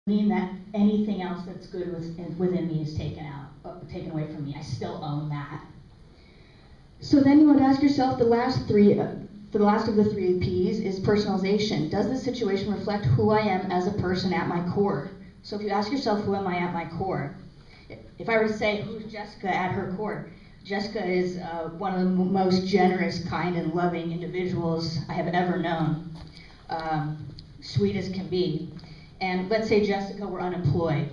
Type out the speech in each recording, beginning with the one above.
mean that anything else that's good within me is taken away from me. I still own that. So then you would ask yourself the last of the three P's is personalization. Does this situation reflect who I am as a person at my core? So if you ask yourself, who am I at my core? If I were to say, who's Jessica at her core? Jessica is one of the most generous, kind, and loving individuals I have ever known. Sweet as can be. And let's say Jessica were unemployed.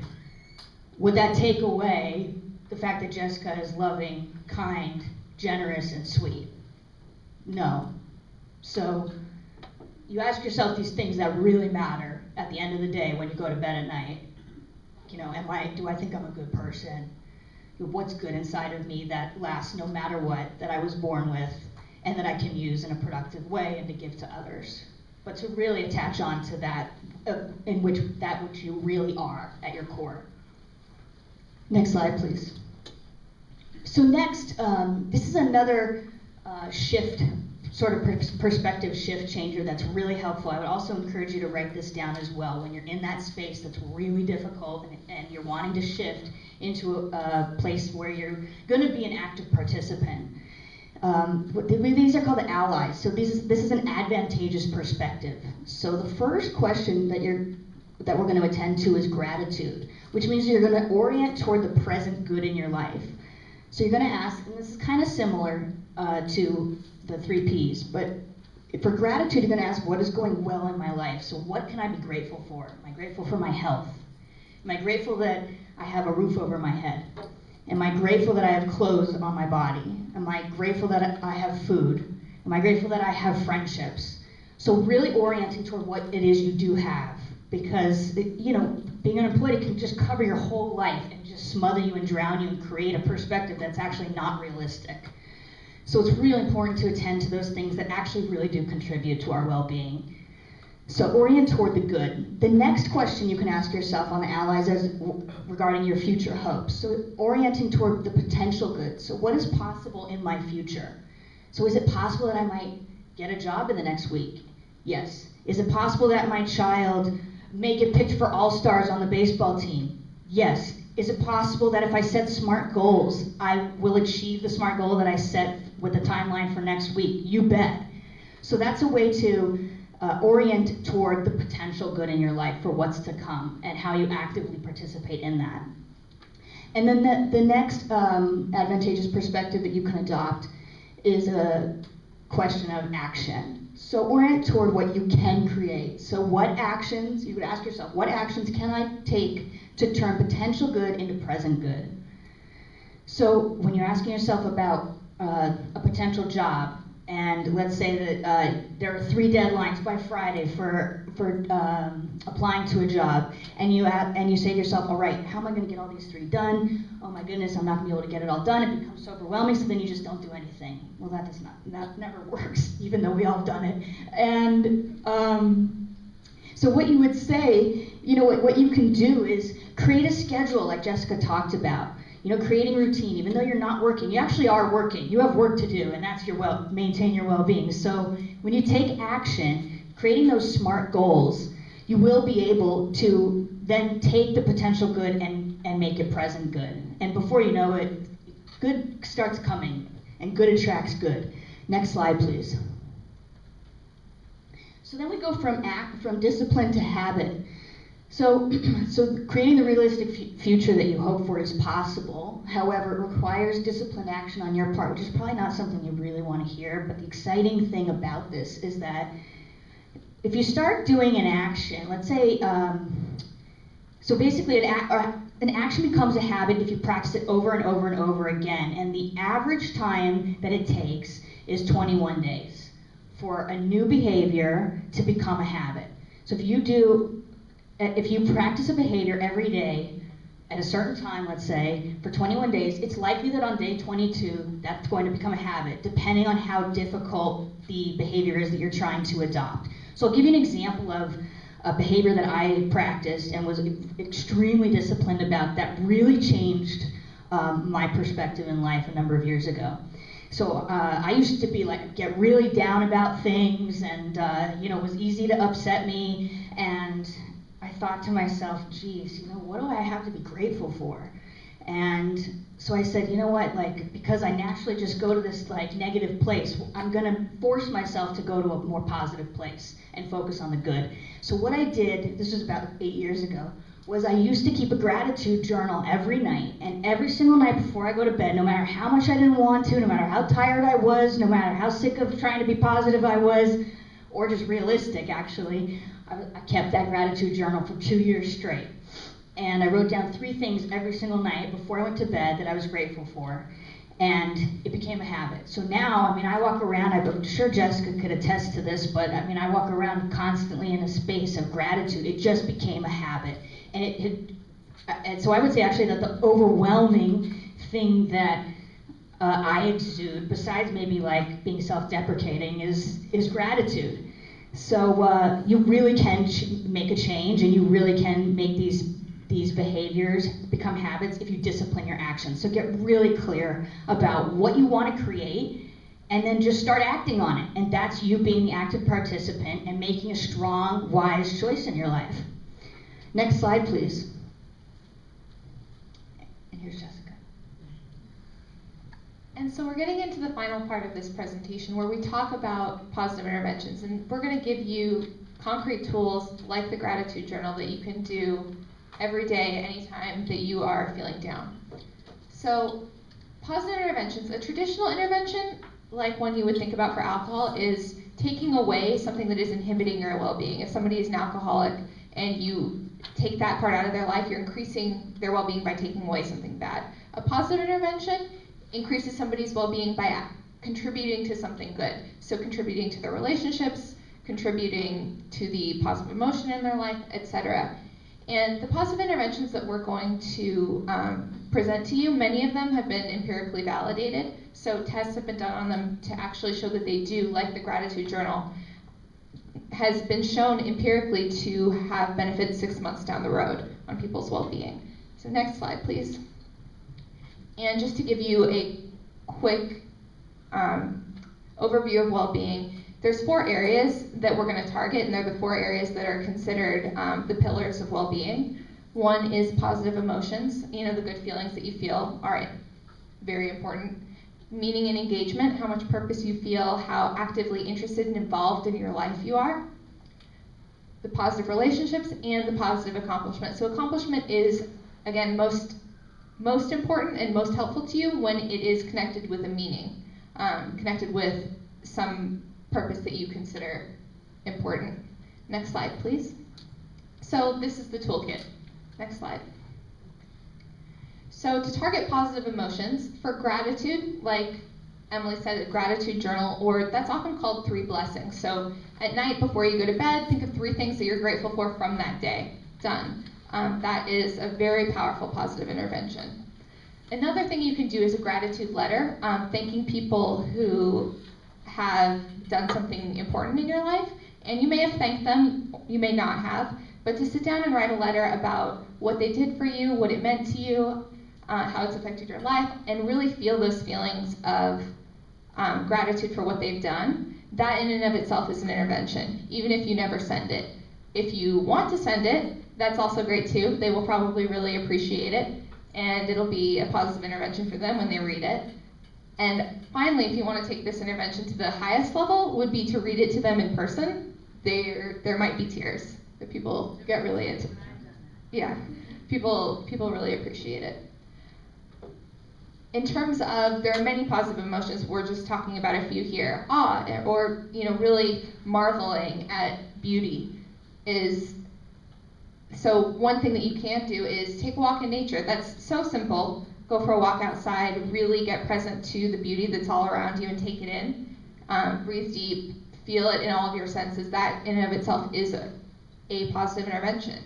Would that take away the fact that Jessica is loving, kind, generous, and sweet? No. So you ask yourself these things that really matter at the end of the day when you go to bed at night. You know, do I think I'm a good person? What's good inside of me that lasts no matter what, that I was born with, and that I can use in a productive way and to give to others? But to really attach on to that, which you really are at your core. Next slide, please. So next, this is another shift, sort of perspective shift changer that's really helpful. I would also encourage you to write this down as well when you're in that space that's really difficult and you're wanting to shift into a place where you're going to be an active participant. These are called the allies. So this is an advantageous perspective. So the first question that we're going to attend to is gratitude, which means you're going to orient toward the present good in your life. So you're going to ask, and this is kind of similar to the three P's, but for gratitude, you're going to ask, what is going well in my life? So what can I be grateful for? Am I grateful for my health? Am I grateful that I have a roof over my head? Am I grateful that I have clothes on my body? Am I grateful that I have food? Am I grateful that I have friendships? So really orienting toward what it is you do have, because being unemployed, it can just cover your whole life and just smother you and drown you and create a perspective that's actually not realistic. So it's really important to attend to those things that actually really do contribute to our well-being. So orient toward the good. The next question you can ask yourself on the allies is regarding your future hopes. So orienting toward the potential good. So what is possible in my future? So is it possible that I might get a job in the next week? Yes. Is it possible that my child may get picked for all-stars on the baseball team? Yes. Is it possible that if I set smart goals, I will achieve the smart goal that I set with the timeline for next week? You bet. So that's a way to orient toward the potential good in your life for what's to come and how you actively participate in that. And then the next advantageous perspective that you can adopt is a question of action. So orient toward what you can create. So what actions, you would ask yourself, what actions can I take to turn potential good into present good? So when you're asking yourself about a potential job, and let's say that there are 3 deadlines by Friday for applying to a job, and you say to yourself, all right, how am I going to get all these 3 done? Oh my goodness, I'm not going to be able to get it all done. It becomes so overwhelming, so then you just don't do anything. Well, that never works, even though we all have done it. And so what you would say, what you can do is create a schedule like Jessica talked about. Creating routine, even though you're not working, you actually are working. You have work to do, and that's maintain your well-being. So when you take action, creating those SMART goals, you will be able to then take the potential good and make it present good. And before you know it, good starts coming, and good attracts good. Next slide, please. So then we go from discipline to habit. So creating the realistic future that you hope for is possible. However, it requires disciplined action on your part, which is probably not something you really want to hear. But the exciting thing about this is that if you start doing an action, let's say, so basically an action becomes a habit if you practice it over and over and over again. And the average time that it takes is 21 days for a new behavior to become a habit. So if you practice a behavior every day at a certain time, let's say, for 21 days, it's likely that on day 22, that's going to become a habit, depending on how difficult the behavior is that you're trying to adopt. So I'll give you an example of a behavior that I practiced and was extremely disciplined about that really changed my perspective in life a number of years ago. So I used to get really down about things, and it was easy to upset me, and I thought to myself, geez, what do I have to be grateful for? And so I said, you know what, because I naturally just go to this negative place, I'm gonna force myself to go to a more positive place and focus on the good. So what I did, this was about 8 years ago, was I used to keep a gratitude journal every night, and every single night before I go to bed, no matter how much I didn't want to, no matter how tired I was, no matter how sick of trying to be positive I was, or just realistic actually, I kept that gratitude journal for 2 years straight. And I wrote down 3 things every single night before I went to bed that I was grateful for. And it became a habit. So now, I walk around, I'm sure Jessica could attest to this, but I walk around constantly in a space of gratitude. It just became a habit. And so I would say actually that the overwhelming thing that I exude, besides maybe being self-deprecating, is gratitude. So you really can make a change, and you really can make these behaviors become habits if you discipline your actions. So get really clear about what you want to create, and then just start acting on it. And that's you being the active participant and making a strong, wise choice in your life. Next slide, please. And here's Jessica. And so we're getting into the final part of this presentation where we talk about positive interventions, and we're going to give you concrete tools like the gratitude journal that you can do every day, anytime that you are feeling down. So positive interventions, a traditional intervention, like one you would think about for alcohol, is taking away something that is inhibiting your well-being. If somebody is an alcoholic and you take that part out of their life, you're increasing their well-being by taking away something bad. A positive intervention increases somebody's well-being by contributing to something good. So contributing to their relationships, contributing to the positive emotion in their life, etc. And the positive interventions that we're going to present to you, many of them have been empirically validated. So tests have been done on them to actually show that they do, like the gratitude journal, has been shown empirically to have benefits 6 months down the road on people's well-being. So next slide, please. And just to give you a quick overview of well-being, there's 4 areas that we're going to target, and they're the 4 areas that are considered the pillars of well-being. One is positive emotions. The good feelings that you feel are very important. Meaning and engagement, how much purpose you feel, how actively interested and involved in your life you are. The positive relationships and the positive accomplishment. So accomplishment is, again, most important and most helpful to you when it is connected with a meaning, connected with some purpose that you consider important. Next slide, please. So this is the toolkit. Next slide. So to target positive emotions, for gratitude, like Emily said, a gratitude journal, or that's often called 3 blessings. So at night before you go to bed, think of 3 things that you're grateful for from that day. Done. That is a very powerful positive intervention. Another thing you can do is a gratitude letter, thanking people who have done something important in your life. And you may have thanked them, you may not have, but to sit down and write a letter about what they did for you, what it meant to you, how it's affected your life, and really feel those feelings of gratitude for what they've done. That in and of itself is an intervention, even if you never send it. If you want to send it, that's also great too. They will probably really appreciate it, and it'll be a positive intervention for them when they read it. And finally, if you want to take this intervention to the highest level, would be to read it to them in person. There might be tears. That people get really into. Yeah, people really appreciate it. In terms of, there are many positive emotions. We're just talking about a few here. Awe, or really marveling at beauty, is. So one thing that you can do is take a walk in nature. That's so simple. Go for a walk outside, really get present to the beauty that's all around you and take it in. Breathe deep, feel it in all of your senses. That in and of itself is a positive intervention.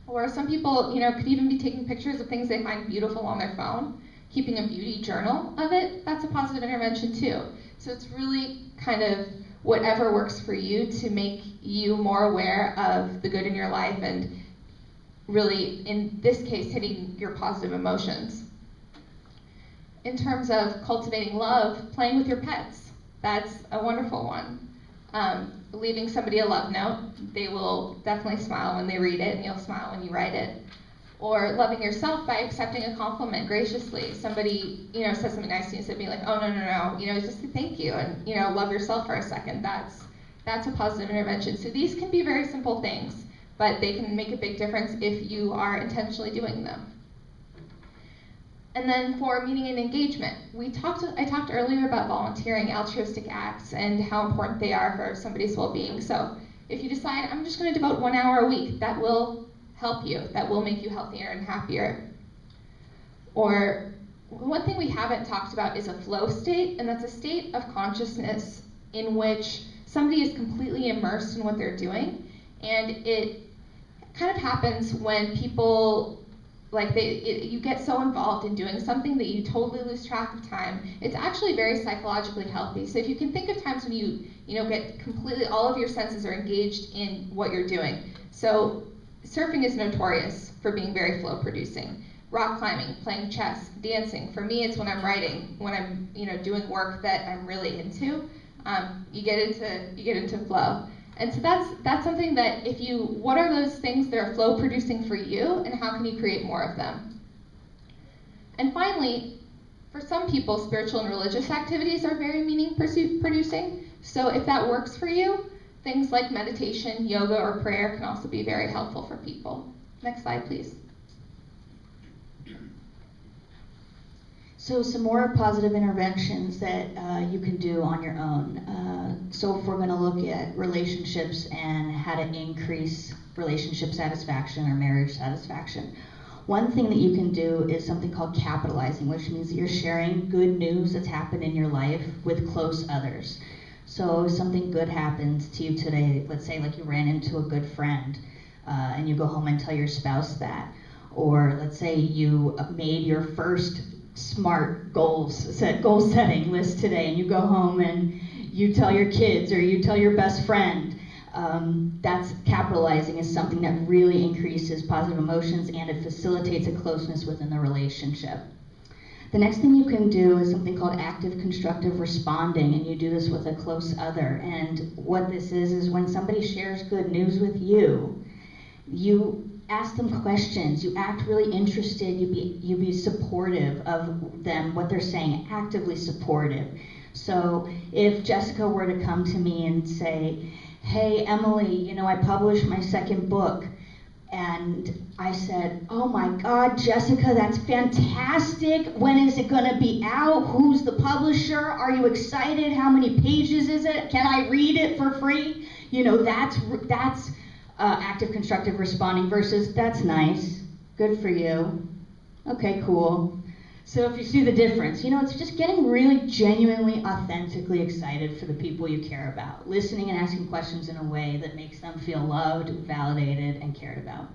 Or some people, could even be taking pictures of things they find beautiful on their phone, keeping a beauty journal of it. That's a positive intervention too. So it's really kind of whatever works for you to make you more aware of the good in your life and really, in this case, hitting your positive emotions. In terms of cultivating love, playing with your pets. That's a wonderful one. Leaving somebody a love note. They will definitely smile when they read it, and you'll smile when you write it. Or loving yourself by accepting a compliment graciously. Somebody, says something nice to you, instead of being like, oh, no, just say thank you, and, love yourself for a second. That's a positive intervention. So these can be very simple things, but they can make a big difference if you are intentionally doing them. And then for meaning and engagement, I talked earlier about volunteering, altruistic acts, and how important they are for somebody's well-being. So if you decide, I'm just going to devote 1 hour a week, that will help you. That will make you healthier and happier. Or one thing we haven't talked about is a flow state, and that's a state of consciousness in which somebody is completely immersed in what they're doing. And it kind of happens when people, you get so involved in doing something that you totally lose track of time. It's actually very psychologically healthy. So if you can think of times when you get completely, all of your senses are engaged in what you're doing. So surfing is notorious for being very flow producing. Rock climbing, playing chess, dancing. For me, it's when I'm writing, when I'm doing work that I'm really into. You get into flow. And so that's something that what are those things that are flow producing for you, and how can you create more of them? And finally, for some people, spiritual and religious activities are very meaning producing. So if that works for you, things like meditation, yoga, or prayer can also be very helpful for people. Next slide, please. So some more positive interventions that you can do on your own. So if we're going to look at relationships and how to increase relationship satisfaction or marriage satisfaction, one thing that you can do is something called capitalizing, which means that you're sharing good news that's happened in your life with close others. So if something good happens to you today, let's say like you ran into a good friend, and you go home and tell your spouse that. Or let's say you made your first SMART goal setting list today, and you go home and you tell your kids or you tell your best friend. That's capitalizing is something that really increases positive emotions, and it facilitates a closeness within the relationship. The next thing you can do is something called active constructive responding, and you do this with a close other. And what this is when somebody shares good news with you, you ask them questions, you act really interested, you be supportive of them, what they're saying, actively supportive. So if Jessica were to come to me and say, hey Emily, I published my second book, and I said, oh my God, Jessica, that's fantastic. When is it going to be out? Who's the publisher? Are you excited? How many pages is it? Can I read it for free? That's active constructive responding versus that's nice, good for you, okay, cool. So if you see the difference, it's just getting really genuinely, authentically excited for the people you care about, listening and asking questions in a way that makes them feel loved, validated, and cared about.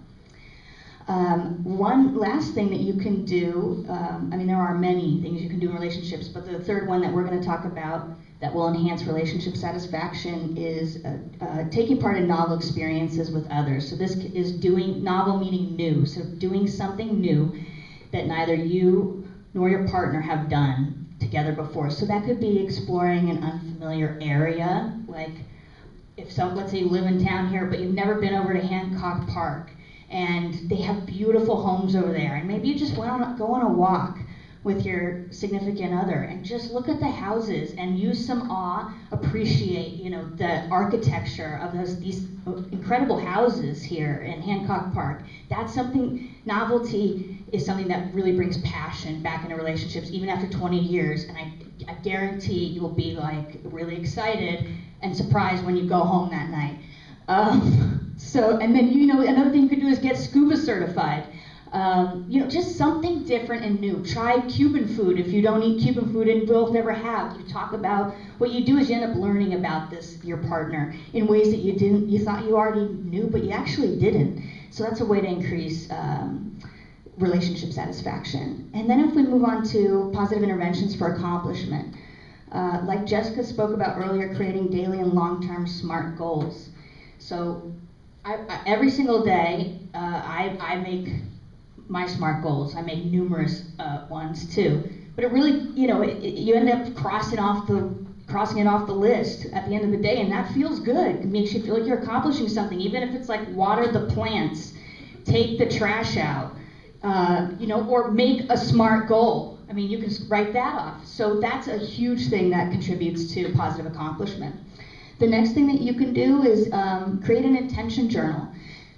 One last thing that you can do, there are many things you can do in relationships, but the third one that we're going to talk about that will enhance relationship satisfaction is taking part in novel experiences with others. So this is doing novel, meaning new. So doing something new that neither you nor your partner have done together before. So that could be exploring an unfamiliar area, like let's say you live in town here, but you've never been over to Hancock Park, and they have beautiful homes over there, and maybe you just go on a walk with your significant other and just look at the houses and use some awe, appreciate the architecture of these incredible houses here in Hancock Park. That's something, novelty is something that really brings passion back into relationships even after 20 years, and I guarantee you'll be really excited and surprised when you go home that night. And then another thing you could do is get scuba certified. Just something different and new. Try Cuban food if you don't eat Cuban food and both never have. You talk about what you do is you end up learning about your partner in ways that you thought you already knew, but you actually didn't. So that's a way to increase relationship satisfaction. And then if we move on to positive interventions for accomplishment, like Jessica spoke about earlier, creating daily and long-term SMART goals. So every single day, I make my SMART goals. I make numerous ones too. But it really, you end up crossing off the crossing it off the list at the end of the day, and that feels good. It makes you feel like you're accomplishing something, even if it's like water the plants, take the trash out, or make a SMART goal. I mean, you can write that off. So that's a huge thing that contributes to positive accomplishment. The next thing that you can do is create an intention journal.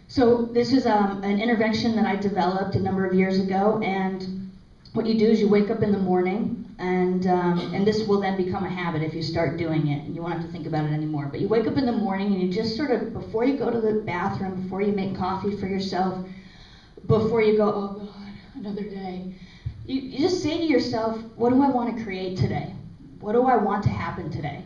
So this is an intervention that I developed a number of years ago, and what you do is you wake up in the morning, and this will then become a habit if you start doing it. You won't have to think about it anymore. But you wake up in the morning and you just sort of, before you go to the bathroom, before you make coffee for yourself, before you go, oh God, another day, you just say to yourself, what do I want to create today? What do I want to happen today?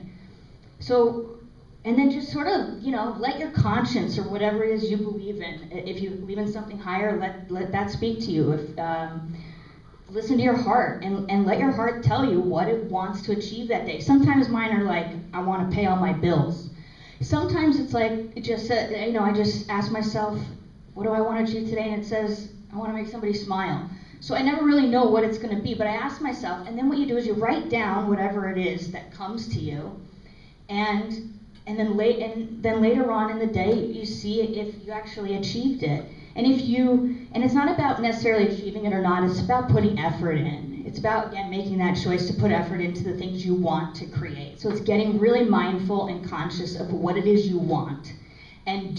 So, and then just sort of, let your conscience or whatever it is you believe in, if you believe in something higher, let that speak to you. Listen to your heart and let your heart tell you what it wants to achieve that day. Sometimes mine are like, I want to pay all my bills. Sometimes it's like, I just ask myself, what do I want to achieve today? And it says, I want to make somebody smile. So I never really know what it's going to be, but I ask myself, and then what you do is you write down whatever it is that comes to you, and then later on in the day, you see if you actually achieved it. And it's not about necessarily achieving it or not, it's about putting effort in. It's about, again, making that choice to put effort into the things you want to create. So it's getting really mindful and conscious of what it is you want, and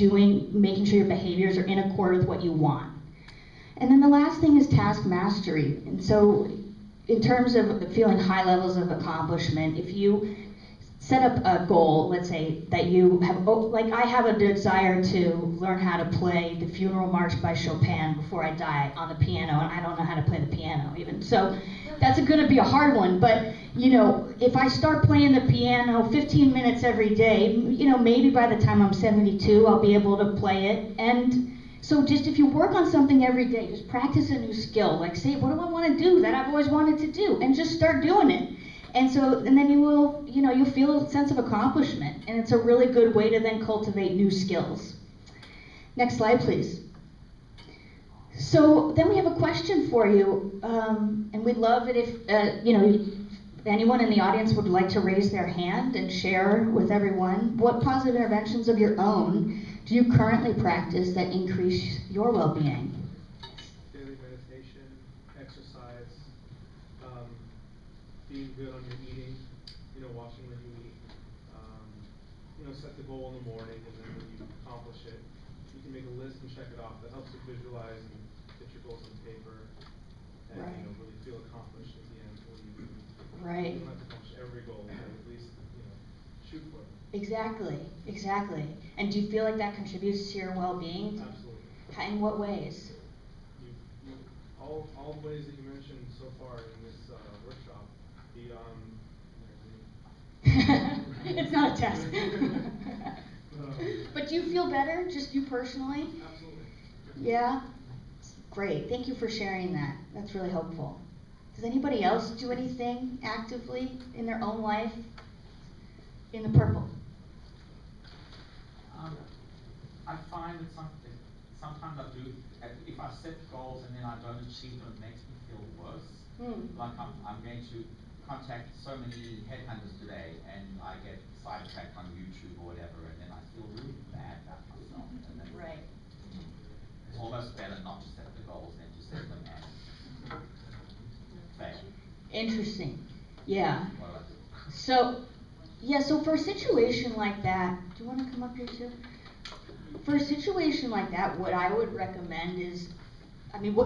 making sure your behaviors are in accord with what you want. And then the last thing is task mastery. And so in terms of feeling high levels of accomplishment, if you set up a goal, let's say that you have, I have a desire to learn how to play the Funeral March by Chopin before I die on the piano, and I don't know how to play the piano even. So that's going to be a hard one, but if I start playing the piano 15 minutes every day, maybe by the time I'm 72, I'll be able to play it. And so just if you work on something every day, just practice a new skill, like say, what do I want to do that I've always wanted to do, and just start doing it. And then you'll feel a sense of accomplishment, and it's a really good way to then cultivate new skills. Next slide, please. So then we have a question for you, and we'd love it if anyone in the audience would like to raise their hand and share with everyone what positive interventions of your own do you currently practice that increase your well-being? Daily meditation, exercise, being good on your eating, watching when you eat. Set the goal in the morning, and then when you accomplish it, you can make a list and check it off. That helps you visualize and get your goals on paper, and right. Really feel accomplished at the end when you do. Right. You don't have to accomplish every goal, but at least shoot for it. Exactly. And do you feel like that contributes to your well-being? Absolutely. In what ways? All the ways that you mentioned so far in this workshop. It's not a test. But do you feel better, just you personally? Absolutely. Yeah? Great. Thank you for sharing that. That's really helpful. Does anybody else do anything actively in their own life? In the purple. I find that sometimes I do, if I set goals and then I don't achieve them, it makes me feel worse. Like I'm going to contact so many headhunters today, and I get sidetracked on YouTube or whatever, and then I feel really bad about myself. And then right. It's almost better not to set the goals than to set them and fail. Interesting. Yeah. So for a situation like that, do you want to come up here too? For a situation like that, what I would recommend is,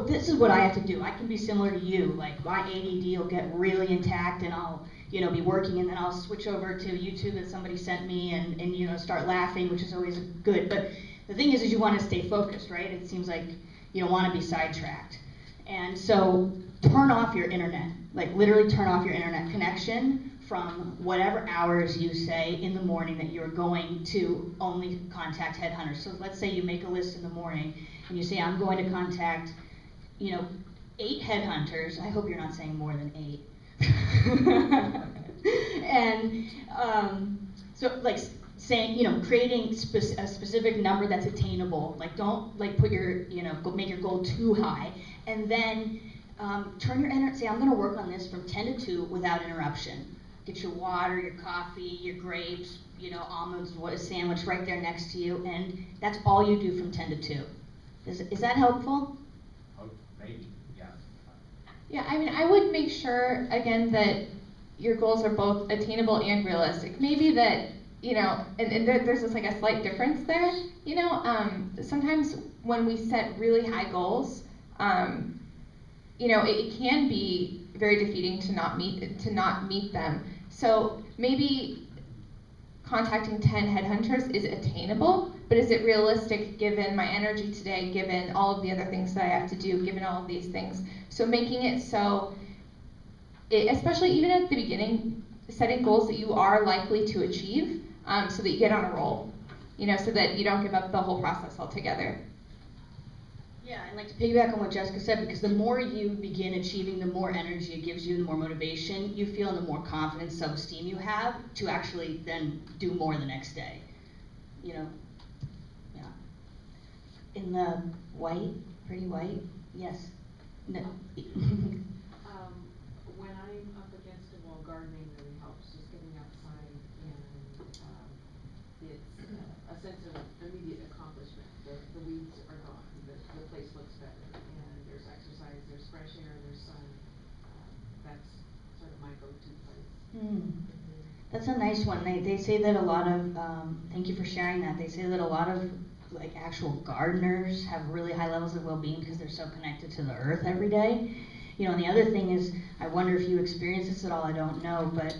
this is what I have to do. I can be similar to you. Like my ADD will get really intact, and I'll, be working, and then I'll switch over to YouTube that somebody sent me, and start laughing, which is always good. But the thing is you want to stay focused, right? It seems like you don't want to be sidetracked, and so turn off your internet. Like literally turn off your internet connection from whatever hours you say in the morning that you're going to only contact headhunters. So let's say you make a list in the morning and you say, I'm going to contact, 8 headhunters. I hope you're not saying more than 8. And so like saying, creating a specific number that's attainable. Like don't put your, make your goal too high. And then turn your internet, say I'm going to work on this from 10 to 2 without interruption. get your water, your coffee, your grapes, almonds, what a sandwich right there next to you, and that's all you do from 10 to 2. Is that helpful? Oh, maybe, yeah. Yeah, I mean, I would make sure, again, that your goals are both attainable and realistic. Maybe that, and there's just like a slight difference there. Sometimes when we set really high goals, it can be very defeating to not meet them. So maybe contacting 10 headhunters is attainable, but is it realistic given my energy today, given all of the other things that I have to do, given all of these things? So making it so, especially even at the beginning, setting goals that you are likely to achieve, so that you get on a roll, so that you don't give up the whole process altogether. Yeah, and like to piggyback on what Jessica said, because the more you begin achieving, the more energy it gives you, the more motivation you feel, and the more confidence, self-esteem you have to actually then do more the next day. Yeah. In the white, pretty white, yes. No. When I'm up against a wall, gardening really helps, just getting outside, and it's a sense of immediate accomplishment. The weeds are gone, the place looks better, and there's exercise, there's fresh air, there's sun. That's sort of my go-to place. That's a nice one. They say that a lot of, thank you for sharing that, they say that a lot of like actual gardeners have really high levels of well-being because they're so connected to the earth every day. And the other thing is, I wonder if you experience this at all, I don't know, but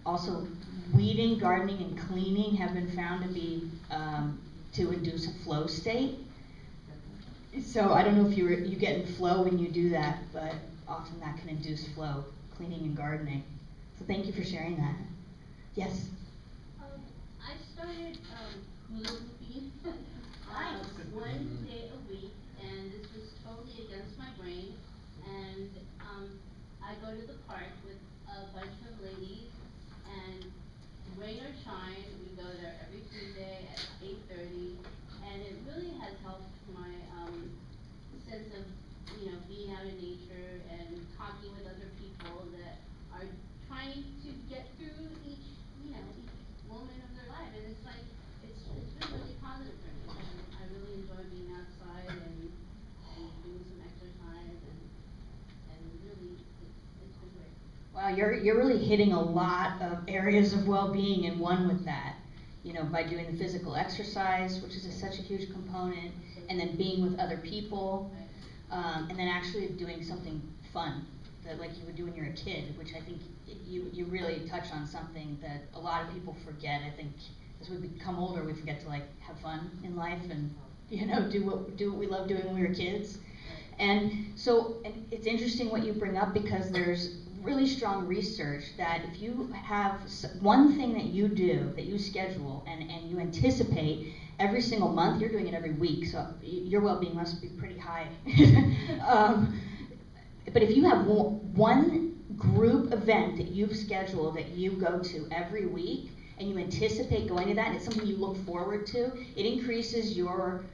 also weeding, gardening, and cleaning have been found to be, to induce a flow state. So I don't know if you get in flow when you do that, but often that can induce flow, cleaning and gardening. So thank you for sharing that. Yes? I started hula hooping one day a week, and this was totally against my grain. And I go to the park with a bunch of ladies, and rain or shine, we go there every Tuesday at 8:30, and it really has helped my sense of being out in nature and talking with other people that are trying to get through each moment of their life, and it's been really positive for me. And I really enjoy being outside and doing some exercise, and really it's been great. Wow, you're really hitting a lot of areas of well-being in one with that. By doing the physical exercise, which is such a huge component, and then being with other people, and then actually doing something fun that like you would do when you're a kid, which I think you really touch on something that a lot of people forget. I think as we become older, we forget to like have fun in life and do what we love doing when we were kids. And so it's interesting what you bring up, because there's really strong research that if you have one thing that you do, that you schedule and you anticipate every single month, you're doing it every week, so your well-being must be pretty high. But if you have one group event that you've scheduled that you go to every week, and you anticipate going to that, and it's something you look forward to, it increases your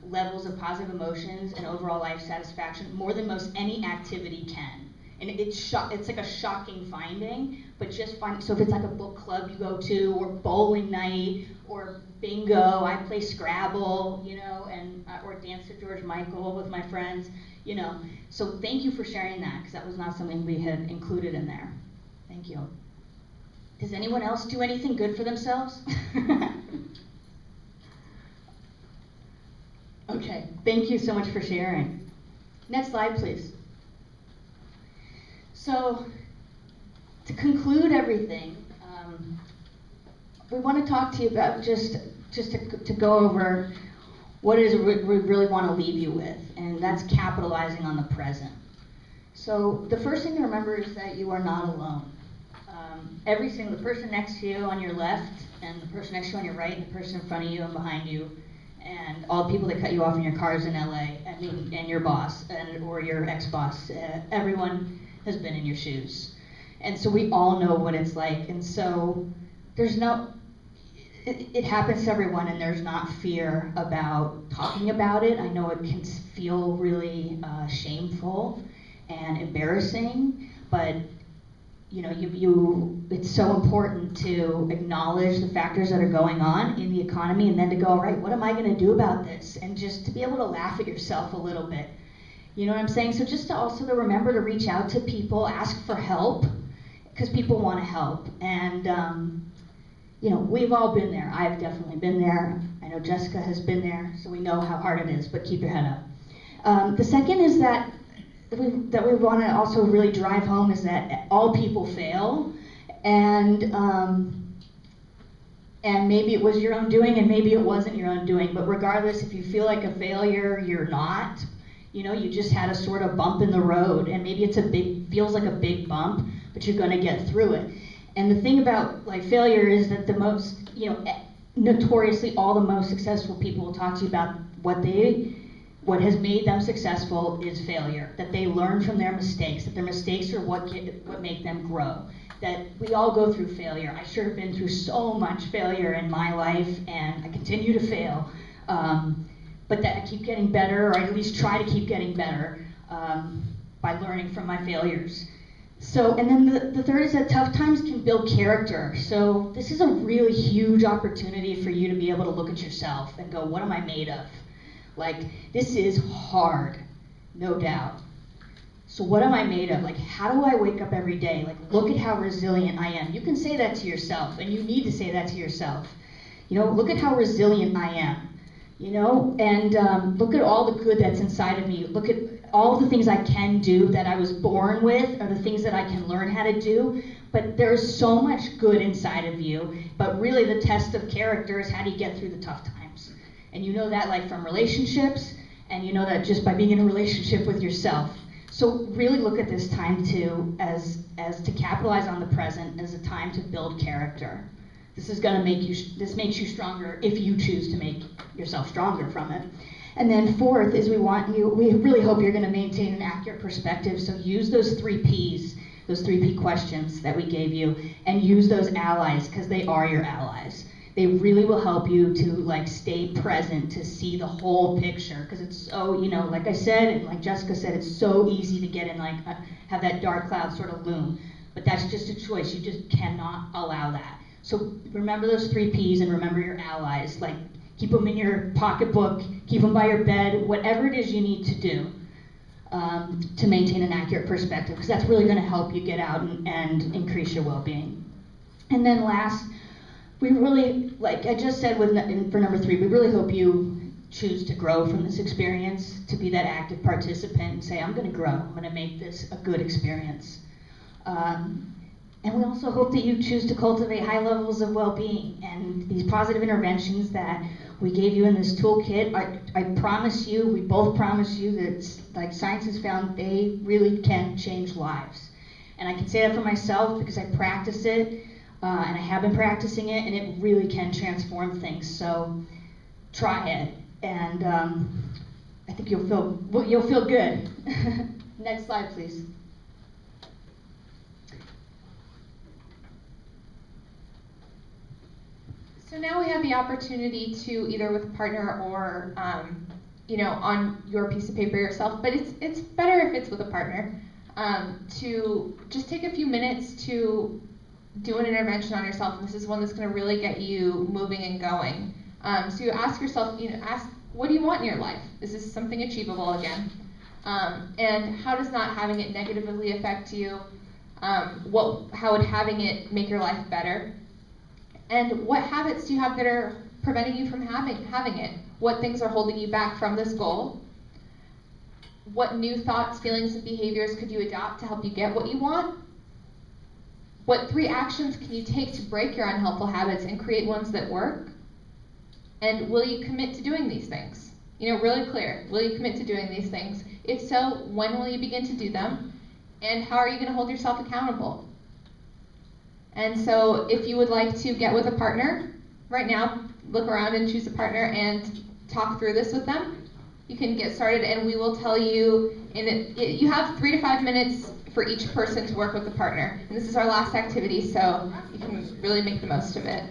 levels of positive emotions and overall life satisfaction more than most any activity can. And it's like a shocking finding, but just so if it's like a book club you go to, or bowling night, or bingo, I play Scrabble, and or dance to George Michael with my friends, So thank you for sharing that, because that was not something we had included in there. Thank you. Does anyone else do anything good for themselves? Okay, thank you so much for sharing. Next slide, please. So, to conclude everything, we want to talk to you about just to go over what it is we really want to leave you with, and that's capitalizing on the present. So, the first thing to remember is that you are not alone. Every single person next to you on your left, and the person next to you on your right, and the person in front of you and behind you, and all the people that cut you off in your cars in LA, and your boss, or your ex-boss, everyone has been in your shoes. And so we all know what it's like, and so it happens to everyone, and there's not fear about talking about it. I know it can feel really shameful and embarrassing, but it's so important to acknowledge the factors that are going on in the economy, and then to go, all right, what am I going to do about this? And just to be able to laugh at yourself a little bit. You know what I'm saying? So just to also to remember to reach out to people, ask for help, because people want to help. And, we've all been there. I've definitely been there. I know Jessica has been there, so we know how hard it is, but keep your head up. The second is that we want to also really drive home is that all people fail, and maybe it was your own doing and maybe it wasn't your own doing, but regardless, if you feel like a failure, you're not. You just had a sort of bump in the road, and maybe feels like a big bump, but you're going to get through it. And the thing about failure is that the most, notoriously all the most successful people will talk to you about what has made them successful is failure, that they learn from their mistakes, that their mistakes are what make them grow, that we all go through failure. I sure have been through so much failure in my life, and I continue to fail, but that I keep getting better, or I at least try to keep getting better by learning from my failures. So, and then the third is that tough times can build character. So this is a really huge opportunity for you to be able to look at yourself and go, what am I made of? This is hard, no doubt. So what am I made of? How do I wake up every day? Look at how resilient I am. You can say that to yourself, and you need to say that to yourself. Look at how resilient I am. And look at all the good that's inside of me. Look at all the things I can do that I was born with, or the things that I can learn how to do. But there's so much good inside of you. But really the test of character is how do you get through the tough times? And you know that from relationships, and you know that just by being in a relationship with yourself. So really look at this time too as to capitalize on the present as a time to build character. This makes you stronger if you choose to make yourself stronger from it. And then fourth is we really hope you're going to maintain an accurate perspective. So use those 3 Ps, those 3 P questions that we gave you, and use those allies, because they are your allies. They really will help you to stay present, to see the whole picture, because it's so, like I said, and like Jessica said, it's so easy to get in have that dark cloud sort of loom. But that's just a choice. You just cannot allow that. So remember those 3 Ps and remember your allies. Keep them in your pocketbook, keep them by your bed, whatever it is you need to do to maintain an accurate perspective, because that's really going to help you get out and increase your well-being. And then last, we really, like I just said for number 3, we really hope you choose to grow from this experience, to be that active participant and say, I'm going to grow, I'm going to make this a good experience. And we also hope that you choose to cultivate high levels of well-being, and these positive interventions that we gave you in this toolkit, I promise you, we both promise you that science has found they really can change lives. And I can say that for myself because I practice it, and I have been practicing it, and it really can transform things. So try it, and I think you'll feel good. Next slide, please. So now we have the opportunity to, either with a partner or on your piece of paper yourself, but it's better if it's with a partner, to just take a few minutes to do an intervention on yourself. And this is one that's going to really get you moving and going. So you ask yourself, ask, what do you want in your life? Is this something achievable again? And how does not having it negatively affect you? How would having it make your life better? And what habits do you have that are preventing you from having it? What things are holding you back from this goal? What new thoughts, feelings, and behaviors could you adopt to help you get what you want? What 3 actions can you take to break your unhelpful habits and create ones that work? And will you commit to doing these things? Really clear. Will you commit to doing these things? If so, when will you begin to do them? And how are you going to hold yourself accountable? And so if you would like to get with a partner right now, look around and choose a partner and talk through this with them. You can get started, and we will tell you, you have 3 to 5 minutes for each person to work with a partner. And this is our last activity, so you can really make the most of it.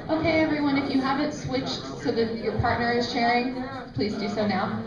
Okay, everyone, if you haven't switched so that your partner is sharing, please do so now.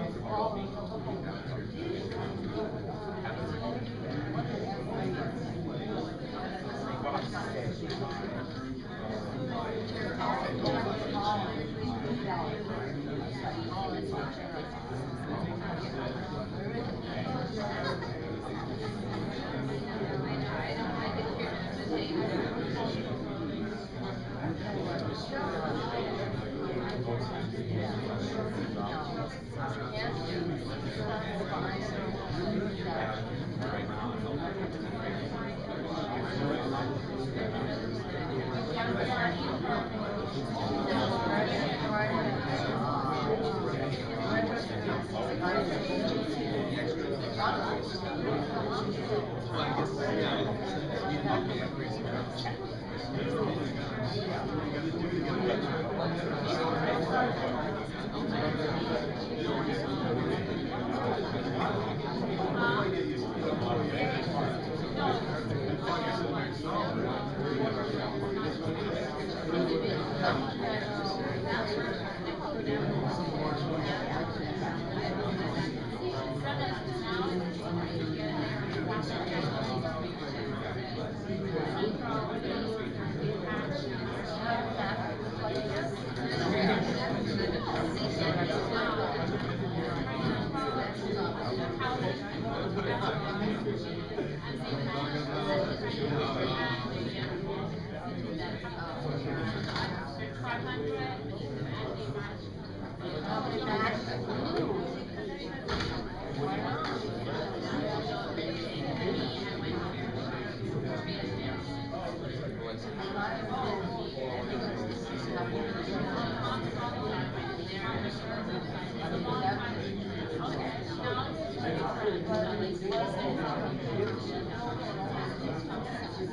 Okay,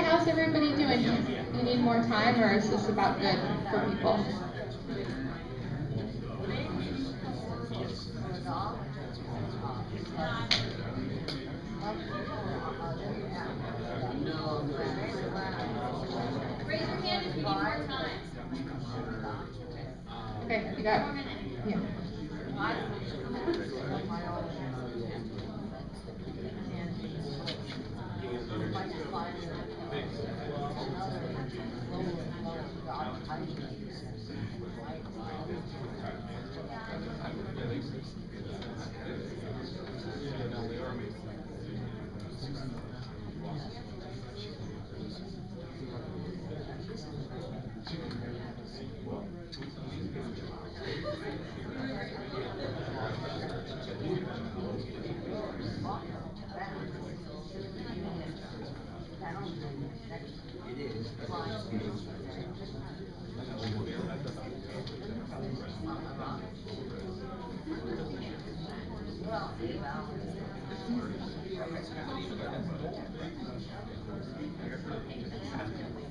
how's everybody doing? You need more time, or is this about good for people? Raise your hand if you need more time. Okay, you got, yeah.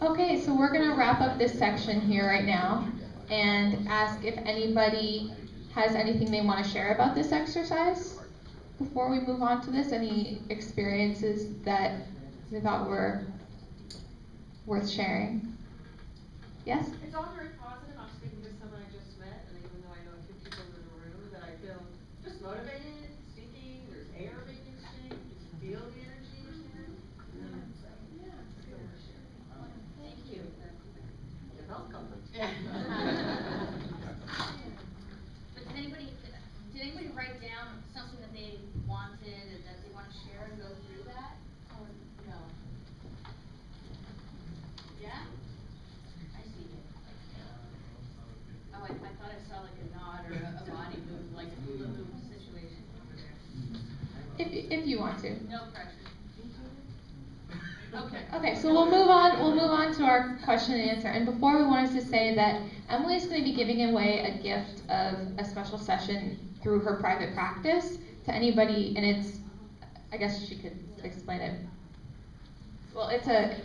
Okay, so we're gonna wrap up this section here right now and ask if anybody has anything they want to share about this exercise before we move on to this. Any experiences that they thought were worth sharing? Yes? It's all very positive. I'm speaking to someone I just met, and even though I know a few people in the room, that I feel just motivated, speaking, there's air being exchanged, you can feel the energy here. So, yeah, it's good to share. Thank you. You're welcome. But did anybody write down something that they wanted and that they want to share and go through that? Or no? Yeah? I see it. Oh, I thought I saw like a nod or a body move, like a hula hoop situation over there. If you want to. No pressure. Okay. Okay, so we'll move on to our question and answer. And before, we wanted to say that Emily is going to be giving away a gift of a special session through her private practice to anybody, and it's, I guess she could explain it. Well, it's a,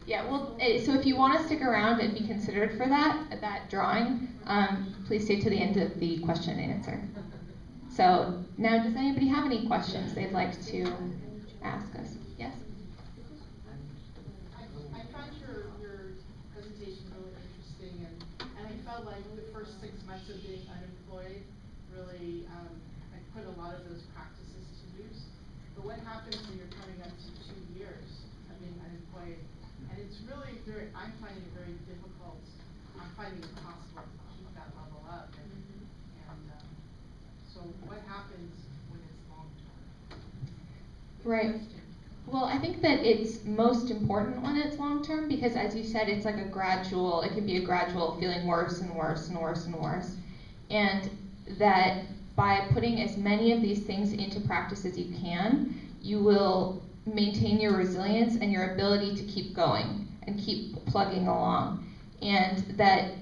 yeah, well, so if you want to stick around and be considered for that drawing, please stay to the end of the question and answer. So now, does anybody have any questions they'd like to ask us? Yes? I found your presentation really interesting, and I felt like the first 6 months of being unemployed really, I put a lot of those practices to use. But what happens when you're coming up to 2 years of being unemployed? And it's really I'm finding it very difficult. I'm finding it impossible to keep that level up. So what happens when it's long term? Right. Well, I think that it's most important when it's long term because, as you said, it's like it can be a gradual feeling worse and worse and worse and worse. And that by putting as many of these things into practice as you can, you will maintain your resilience and your ability to keep going and keep plugging along. And that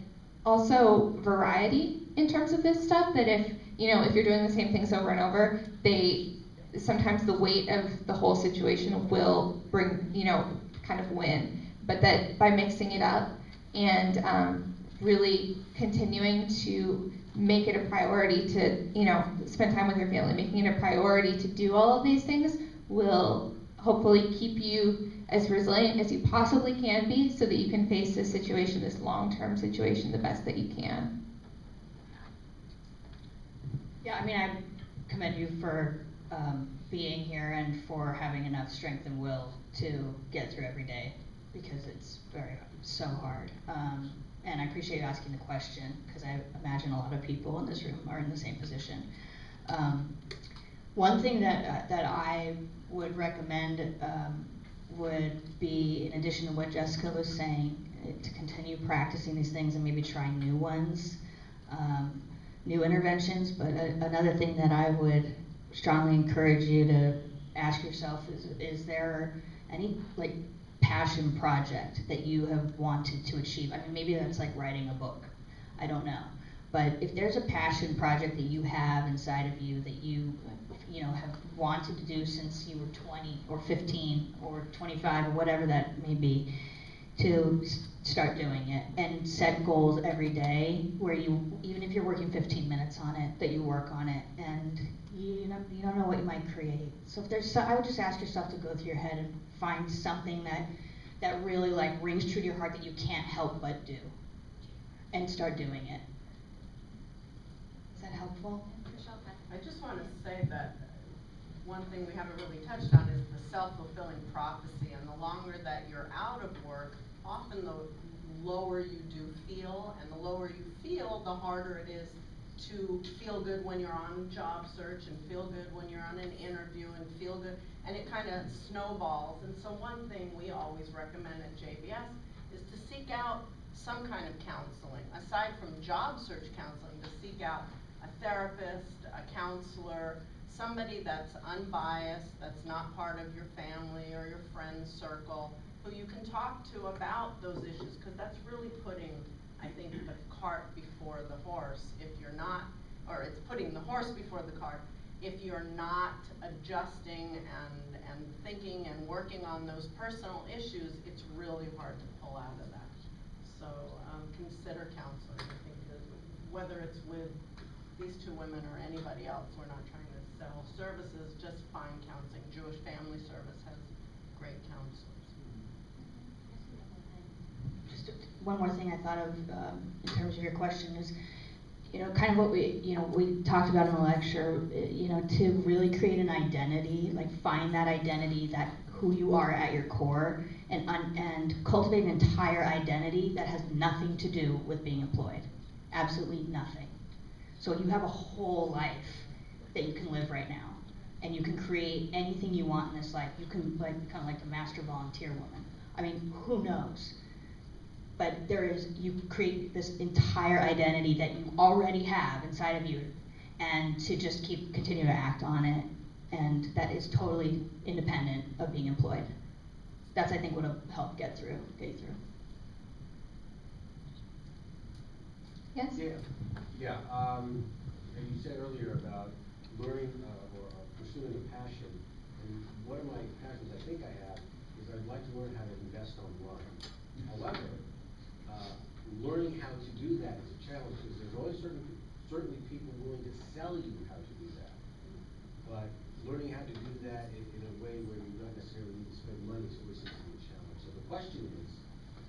also variety in terms of this stuff, that if you're doing the same things over and over, sometimes the weight of the whole situation will bring, kind of win. But that by mixing it up and really continuing to make it a priority to, spend time with your family, making it a priority to do all of these things will hopefully keep you as resilient as you possibly can be so that you can face this situation, this long-term situation, the best that you can. Yeah, I mean, I commend you for being here and for having enough strength and will to get through every day, because it's so hard. And I appreciate you asking the question, because I imagine a lot of people in this room are in the same position. One thing that I would recommend would be, in addition to what Jessica was saying, to continue practicing these things and maybe try new ones, new interventions. But another thing that I would strongly encourage you to ask yourself is there any passion project that you have wanted to achieve? I mean, maybe that's like writing a book. I don't know. But if there's a passion project that you have inside of you that you have wanted to do since you were 20 or 15 or 25 or whatever that may be, to start doing it and set goals every day where you, even if you're working 15 minutes on it, that you work on it, and you don't know what you might create. So if there's, I would just ask yourself to go through your head and find something that really rings true to your heart that you can't help but do, and start doing it. Is that helpful? I just want to say that one thing we haven't really touched on is the self-fulfilling prophecy, and the longer that you're out of work, often the lower you do feel, and the lower you feel, the harder it is to feel good when you're on job search, and feel good when you're on an interview, and feel good, and it kind of snowballs. And so one thing we always recommend at JBS is to seek out some kind of counseling, aside from job search counseling, to seek out a therapist, a counselor, somebody that's unbiased, that's not part of your family or your friend circle, who you can talk to about those issues, because that's really putting, I think, the cart before the horse. If you're not, or it's putting the horse before the cart, if you're not adjusting and thinking and working on those personal issues, it's really hard to pull out of that. So consider counseling. I think that whether it's with these two women or anybody else, we're not trying to sell services, just find counseling. Jewish Family Service has great counselors. Just one more thing I thought of in terms of your question is, kind of what we talked about in the lecture, to really create an identity, find that identity, that who you are at your core, and cultivate an entire identity that has nothing to do with being employed. Absolutely nothing. So you have a whole life that you can live right now, and you can create anything you want in this life. You can become like the master volunteer woman. I mean, who knows? But you create this entire identity that you already have inside of you, and to just continue to act on it, and that is totally independent of being employed. That's, I think, what will help get you through. Yes? Yeah. And you said earlier about learning or pursuing a passion. And one of my passions I think I have is I'd like to learn how to invest online. However, learning how to do that is a challenge, because there's always certainly people willing to sell you how to do that. But learning how to do that in a way where you don't necessarily need to spend money is always seems to be a challenge. So the question is,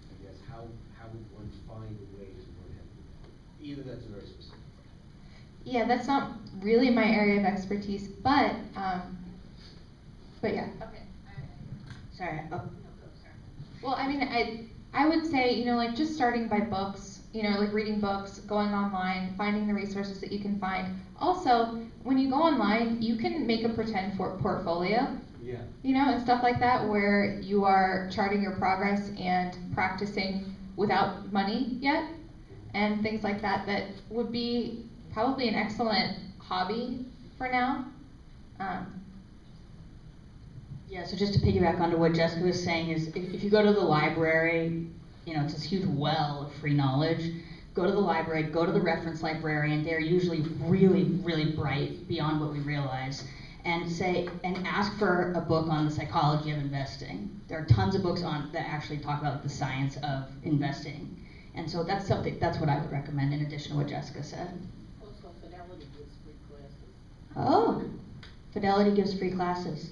I guess, how would one find a way to learn how to do that? Either that's very specific. Yeah, that's not really my area of expertise, but yeah. Okay. Sorry. Oh. Well, I mean, I would say, just starting by books, reading books, going online, finding the resources that you can find. Also, when you go online, you can make a pretend portfolio. Yeah. And stuff like that, where you are charting your progress and practicing without money yet, and things like that. That would be probably an excellent hobby for now. Yeah, so just to piggyback onto what Jessica was saying is, if you go to the library, it's this huge well of free knowledge. Go to the library, go to the reference librarian. They're usually really, really bright beyond what we realize. And ask for a book on the psychology of investing. There are tons of books that actually talk about the science of investing. And so that's what I would recommend in addition to what Jessica said. Also, Fidelity gives free classes. Oh, Fidelity gives free classes.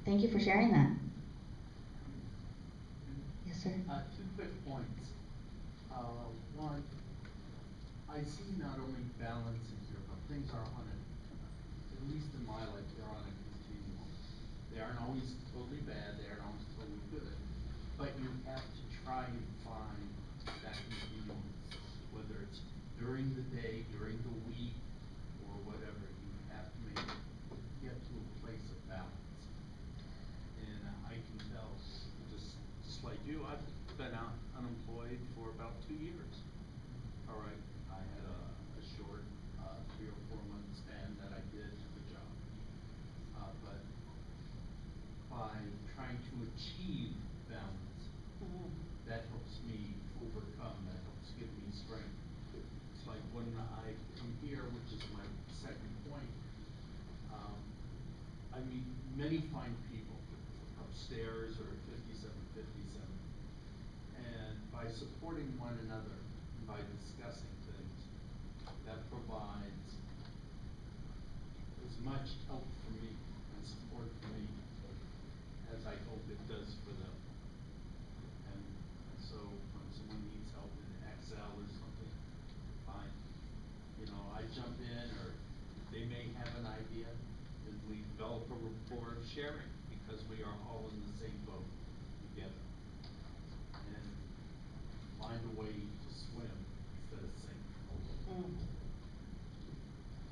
Thank you for sharing that. Yes, sir. 2 quick points. One, I see not only balances here, but things are on at least in my life, they're on a continuum. They aren't always totally bad, they aren't always totally good. but you have to try and find that continuum, whether it's during the day, during the week, or whatever. You have to get to a place of balance. And I can tell, just like you, I've been out unemployed for about 2 years. All right, I had a short 3 or 4 month span that I did the job. But by trying to achieve balance, that helps me overcome, that helps give me strength. It's like when I come here, which is my second point, I meet many fine people upstairs or 5757. And by supporting one another, by discussing things, that provides as much help for me and support for me as I hope it does for them. And so when someone needs help in Excel or something, fine. You know, I jump in, or they may have an idea, and we develop a rapport of sharing because we are all in the same boat together. And find a way to swim instead of sink.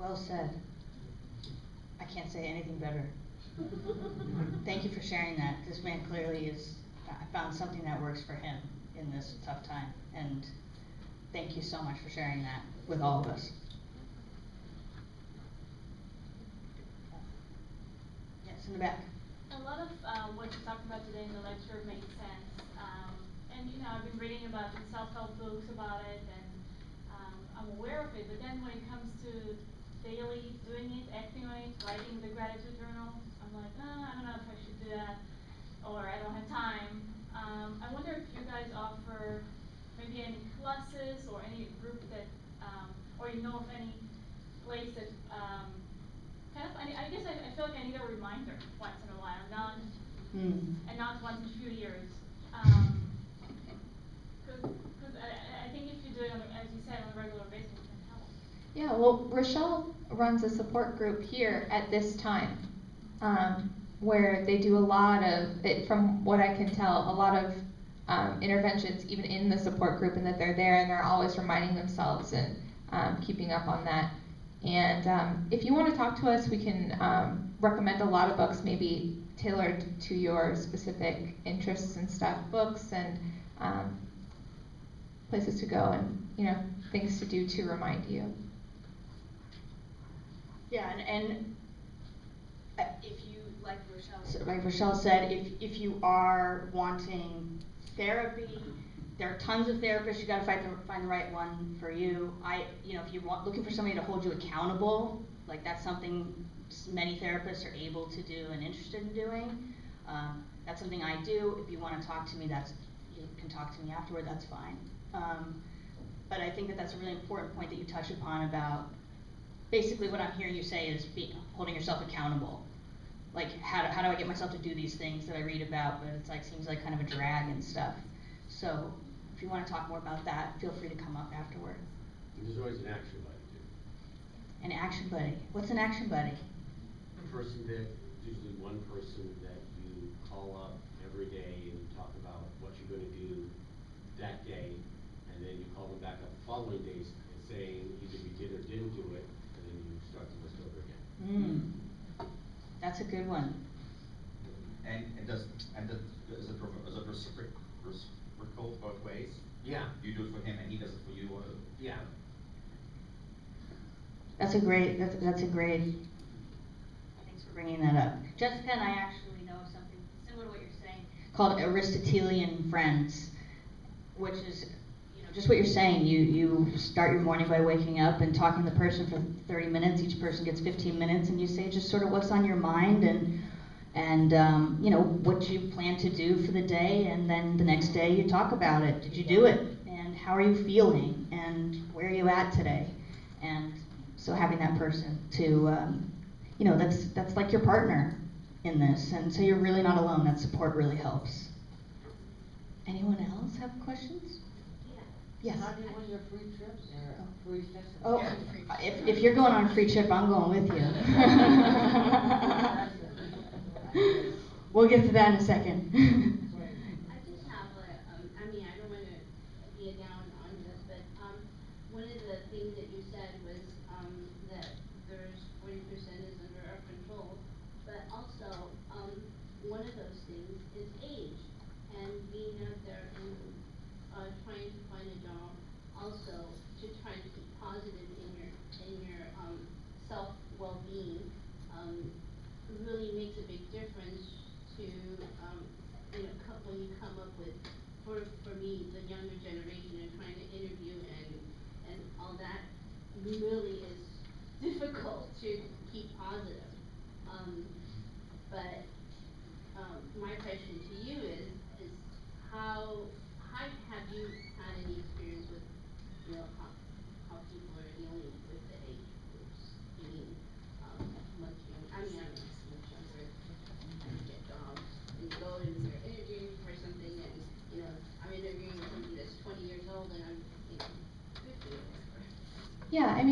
Well said. I can't say anything better. Thank you for sharing that. This man clearly is, I found something that works for him in this tough time. And thank you so much for sharing that with all of us. Yes, in the back. A lot of what you talked about today in the lecture makes sense. And you know, I've been reading about the self-help books about it, and I'm aware of it, but then when it comes to daily doing it, acting on it, writing the gratitude journal, I'm like, I don't know if I should do that, or I don't have time. I wonder if you guys offer maybe any classes or any group that, or you know of any place that, I guess I feel like I need a reminder once in a while, and not once in a few years. Because I think if you do it, as you said, on a regular basis, it can help. Yeah, well, Rochelle runs a support group here at this time, where they do a lot of, from what I can tell, a lot of interventions even in the support group, and that they're there and they're always reminding themselves and keeping up on that. And if you want to talk to us, we can recommend a lot of books, maybe tailored to your specific interests and stuff, books and places to go, and you know, things to do to remind you. Yeah, and if you, like Rochelle said, if you are wanting therapy, there are tons of therapists. You got to find the right one for you. If you're looking for somebody to hold you accountable, like that's something many therapists are able to do and interested in doing. That's something I do. If you want to talk to me, you can talk to me afterward. That's fine. But I think that's a really important point that you touch upon about. Basically, what I'm hearing you say is holding yourself accountable. Like, how do I get myself to do these things that I read about, but it's like seems like kind of a drag and stuff. So, if you want to talk more about that, feel free to come up afterward. There's always an action buddy too. An action buddy. What's an action buddy? A person that, usually one person that you call up every day and you talk about what you're going to do that day, and then you call them back up the following days and saying either you did or didn't do it, and then you start the list over again. That's a good one. And is it reciprocal both ways? Yeah. You do it for him and he does it for you, or? Yeah. That's a great. Thanks for bringing that up. Jessica and I actually know something similar to what you're saying called Aristotelian friends, which is, just what you're saying. You start your morning by waking up and talking to the person for 30 minutes. Each person gets 15 minutes, and you say just sort of what's on your mind and what you plan to do for the day, and then the next day you talk about it. Did you do it? And how are you feeling? And where are you at today? And so having that person to, that's like your partner in this, and so you're really not alone. That support really helps. Anyone else have questions? Yes. How do you win your free trips or free trips? Oh, if you're going on a free trip, I'm going with you. We'll get to that in a second. I just have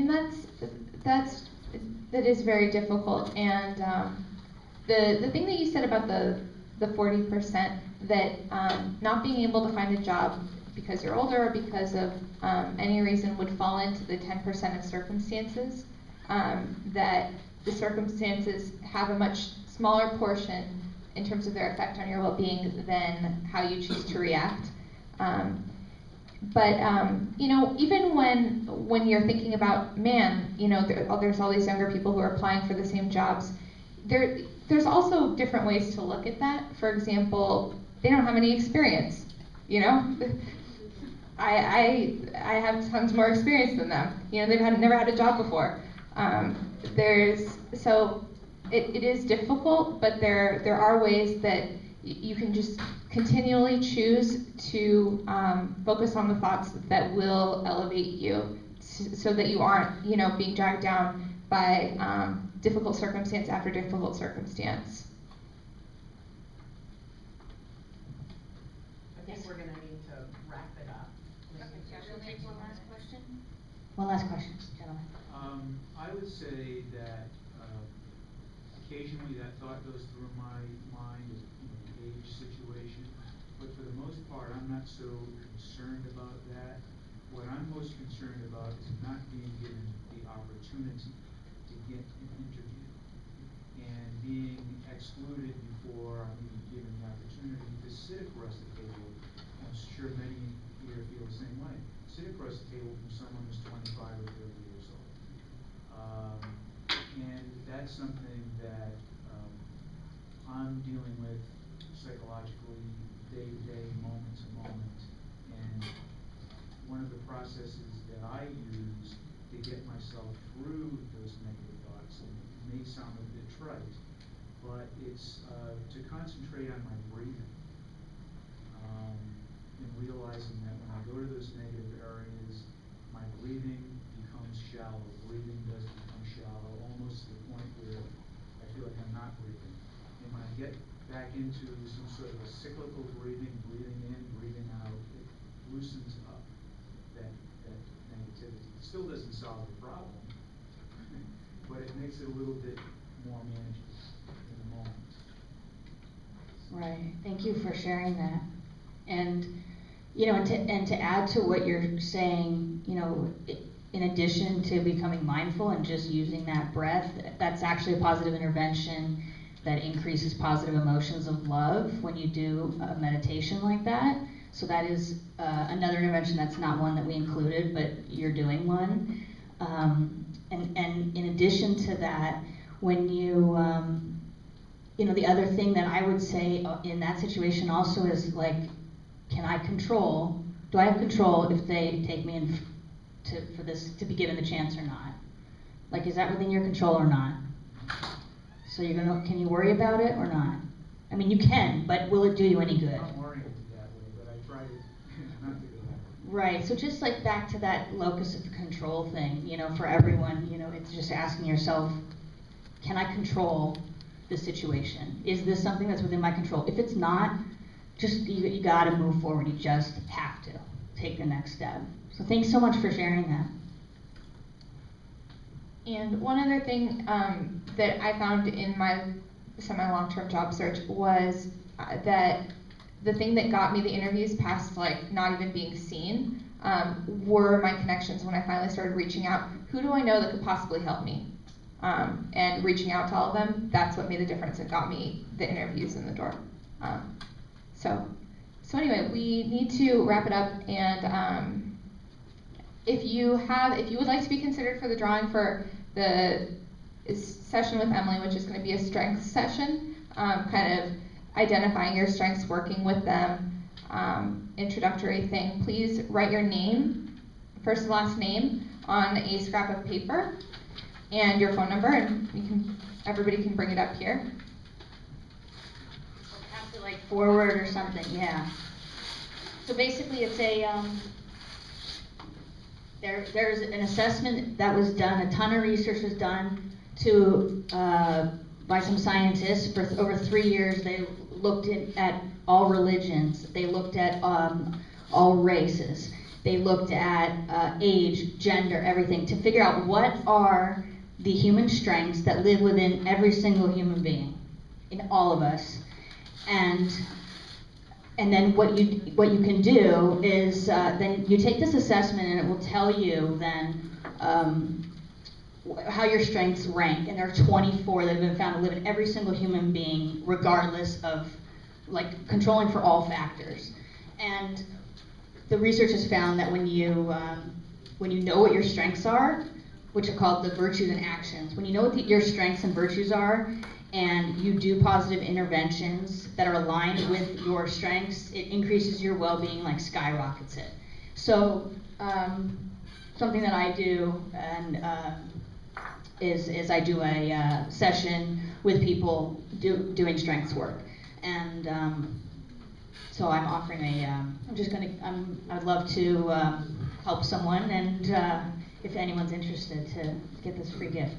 And that is very difficult. And the thing that you said about the 40%, that not being able to find a job because you're older or because of any reason would fall into the 10% of circumstances, that the circumstances have a much smaller portion in terms of their effect on your well-being than how you choose to react. But you know, even when you're thinking about, man, you know, there's all these younger people who are applying for the same jobs, there's also different ways to look at that. For example, they don't have any experience, you know? I have tons more experience than them. You know, they've never had a job before. So it is difficult, but there are ways that you can just continually choose to focus on the thoughts that will elevate you, so that you aren't, you know, being dragged down by difficult circumstance after difficult circumstance. I think we're gonna need to wrap it up. We'll take one last question. One last question, gentlemen. I would say that occasionally that thought goes through my mind, you know, the age situation, but for the most part, I'm not so concerned about that. What I'm most concerned about is not being given the opportunity to get an interview and being excluded before I'm even given the opportunity to sit across the table. I'm sure many here feel the same way. Sit across the table from someone who's 25 or 30 years old. And that's something that I'm dealing with psychologically, day to day, moment to moment. And one of the processes that I use to get myself through those negative thoughts, and it may sound a bit trite, but it's to concentrate on my breathing. And realizing that when I go to those negative areas, my breathing becomes shallow. Breathing does become shallow, almost to the point where I feel like I'm not breathing. And when I get back into some sort of a cyclical breathing, breathing in, breathing out, it loosens up that negativity. It still doesn't solve the problem, but it makes it a little bit more manageable in the moment. Right. Thank you for sharing that. And you know, and to add to what you're saying, you know, in addition to becoming mindful and just using that breath, that's actually a positive intervention that increases positive emotions of love when you do a meditation like that. So that is another intervention that's not one that we included, but you're doing one. And in addition to that, when you, you know, the other thing that I would say in that situation also is like, do I have control if they take me in for this, to be given the chance or not? Like, is that within your control or not? So can you worry about it or not? I mean, you can, but will it do you any good? I'm oriented that way, but I try to not to go that way. Right, so just like back to that locus of control thing, you know, for everyone, you know, it's just asking yourself, can I control the situation? Is this something that's within my control? If it's not, just you gotta move forward. You just have to take the next step. So thanks so much for sharing that. And one other thing that I found in my semi-long-term job search was that the thing that got me the interviews past like not even being seen were my connections. When I finally started reaching out, who do I know that could possibly help me? And reaching out to all of them, that's what made the difference and got me the interviews in the door. So anyway, we need to wrap it up, and if you would like to be considered for the drawing for the session with Emily, which is going to be a strengths session, kind of identifying your strengths, working with them, introductory thing, please write your name, first and last name, on a scrap of paper, and your phone number, and everybody can bring it up here. Like forward or something, yeah. So basically it's a, there's an assessment that was done, a ton of research was done by some scientists for over 3 years. They looked at all religions, they looked at all races, They looked at age, gender, everything, to figure out what are the human strengths that live within every single human being, in all of us. And then what you can do is then you take this assessment, and it will tell you then how your strengths rank. And there are 24 that have been found to live in every single human being, regardless of, like, controlling for all factors. And the research has found that when you know what your strengths are, which are called the virtues and actions, when you know what your strengths and virtues are, and you do positive interventions that are aligned with your strengths, it increases your well-being, like skyrockets it. So something that I do is I do a session with people doing strengths work, and so I'm offering I'd love to help someone, and if anyone's interested, to get this free gift.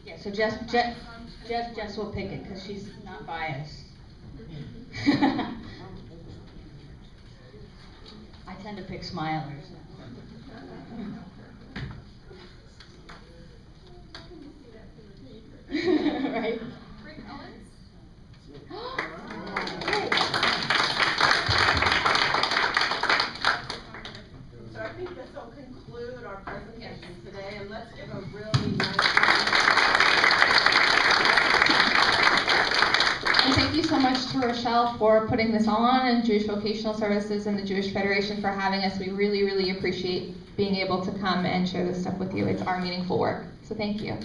Yeah, so Jess will pick it because she's not biased. I tend to pick smilers. Right? Rick Owens? So I think this will conclude our presentation today, and let's give a really nice And thank you so much to Rochelle for putting this on, and Jewish Vocational Services and the Jewish Federation for having us. We really, really appreciate being able to come and share this stuff with you. It's our meaningful work. So thank you.